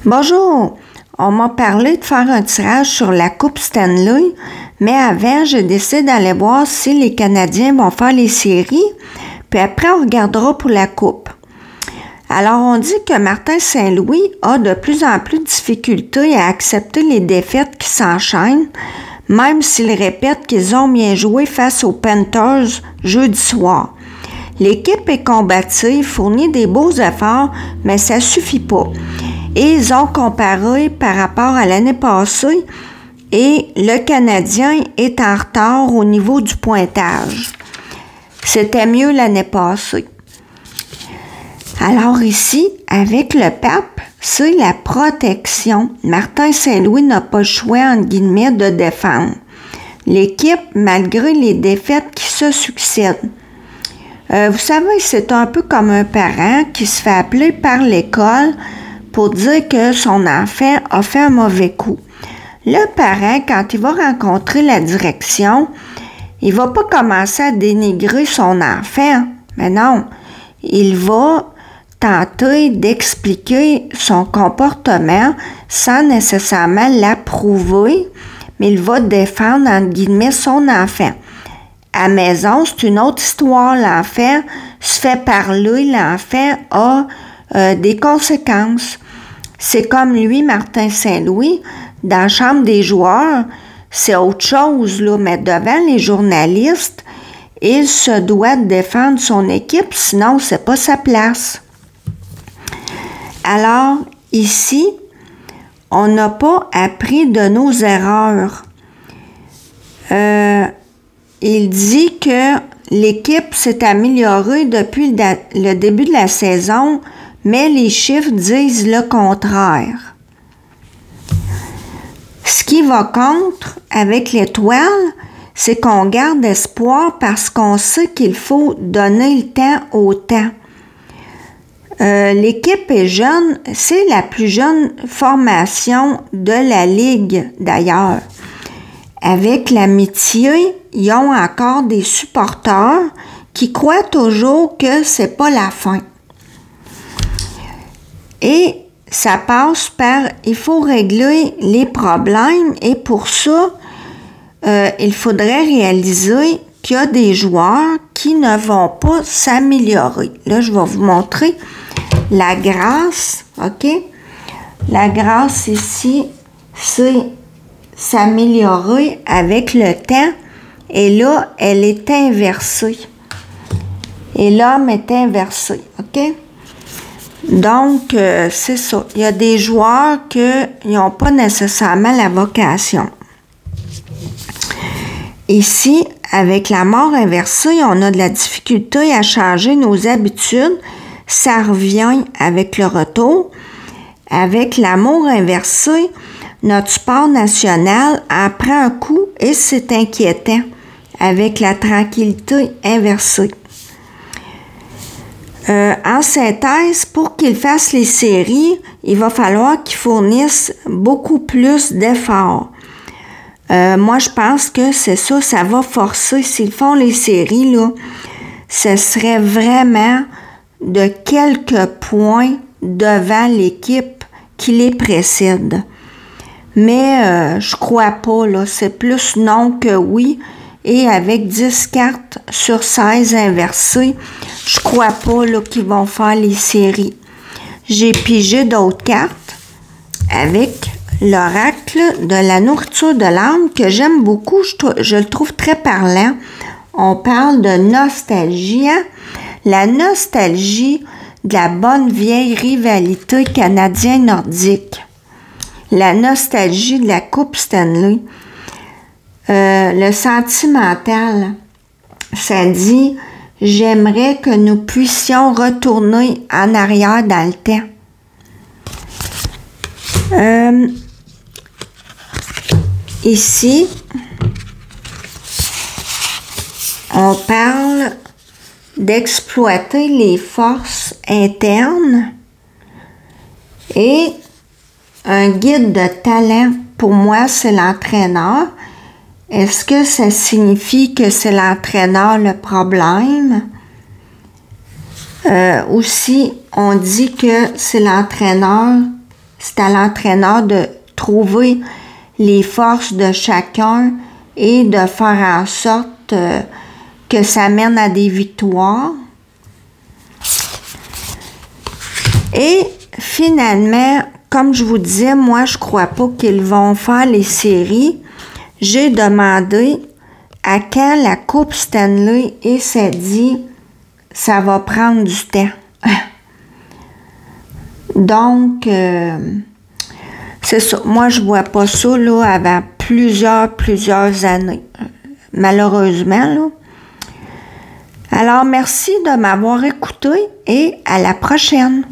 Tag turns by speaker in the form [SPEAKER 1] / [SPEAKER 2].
[SPEAKER 1] Bonjour, on m'a parlé de faire un tirage sur la Coupe Stanley, mais avant, j'ai décidé d'aller voir si les Canadiens vont faire les séries, puis après, on regardera pour la Coupe. Alors, on dit que Martin Saint-Louis a de plus en plus de difficultés à accepter les défaites qui s'enchaînent, même s'il répète qu'ils ont bien joué face aux Panthers jeudi soir. L'équipe est combative, fournit des beaux efforts, mais ça suffit pas. Et ils ont comparé par rapport à l'année passée et le Canadien est en retard au niveau du pointage. C'était mieux l'année passée. Alors ici, avec le pape, c'est la protection. Martin Saint-Louis n'a pas le choix, entre guillemets, de défendre l'équipe malgré les défaites qui se succèdent. Vous savez, c'est un peu comme un parent qui se fait appeler par l'école pour dire que son enfant a fait un mauvais coup. Le parent, quand il va rencontrer la direction, il va pas commencer à dénigrer son enfant, mais non, il va tenter d'expliquer son comportement sans nécessairement l'approuver, mais il va défendre, entre guillemets, son enfant. À la maison, c'est une autre histoire. L'enfant se fait parler, l'enfant a des conséquences. C'est comme lui, Martin Saint-Louis, dans la chambre des joueurs, c'est autre chose, là, mais devant les journalistes, il se doit de défendre son équipe, sinon c'est pas sa place. Alors, ici, on n'a pas appris de nos erreurs. Il dit que l'équipe s'est améliorée depuis le début de la saison, mais les chiffres disent le contraire. Ce qui va contre avec l'étoile, c'est qu'on garde espoir parce qu'on sait qu'il faut donner le temps au temps. L'équipe est jeune, c'est la plus jeune formation de la Ligue d'ailleurs. Avec l'amitié, ils ont encore des supporters qui croient toujours que c'est pas la fin. Et ça passe par, il faut régler les problèmes et pour ça, il faudrait réaliser qu'il y a des joueurs qui ne vont pas s'améliorer. Là, je vais vous montrer la grâce, OK? La grâce ici, c'est s'améliorer avec le temps et là, elle est inversée. Et l'homme est inversé, OK? Donc, c'est ça. Il y a des joueurs qui n'ont pas nécessairement la vocation. Ici, avec la mort inversée, on a de la difficulté à changer nos habitudes. Ça revient avec le retour. Avec l'amour inversé, notre sport national en prend un coup et c'est inquiétant avec la tranquillité inversée. En synthèse, pour qu'ils fassent les séries, il va falloir qu'ils fournissent beaucoup plus d'efforts. Moi, je pense que c'est ça, ça va forcer. S'ils font les séries, là, ce serait vraiment de quelques points devant l'équipe qui les précède. Mais je crois pas, là. C'est plus non que oui. Et avec 10 cartes sur 16 inversées, je crois pas là qu'ils vont faire les séries. J'ai pigé d'autres cartes avec l'oracle de la nourriture de l'âme que j'aime beaucoup. Je le trouve très parlant. On parle de nostalgie. Hein? La nostalgie de la bonne vieille rivalité canadien-nordique. La nostalgie de la Coupe Stanley. Le sentimental, ça dit « J'aimerais que nous puissions retourner en arrière dans le temps. » Ici, on parle d'exploiter les forces internes et un guide de talent, pour moi, c'est l'entraîneur. Est-ce que ça signifie que c'est l'entraîneur le problème? Aussi, on dit que c'est l'entraîneur c'est à l'entraîneur de trouver les forces de chacun et de faire en sorte que ça mène à des victoires. Et finalement, comme je vous disais, moi, je crois pas qu'ils vont faire les séries. J'ai demandé à quand la Coupe Stanley et ça dit ça va prendre du temps. Donc, c'est ça. Moi, je vois pas ça là, avant plusieurs années. Malheureusement, là. Alors, merci de m'avoir écouté et à la prochaine.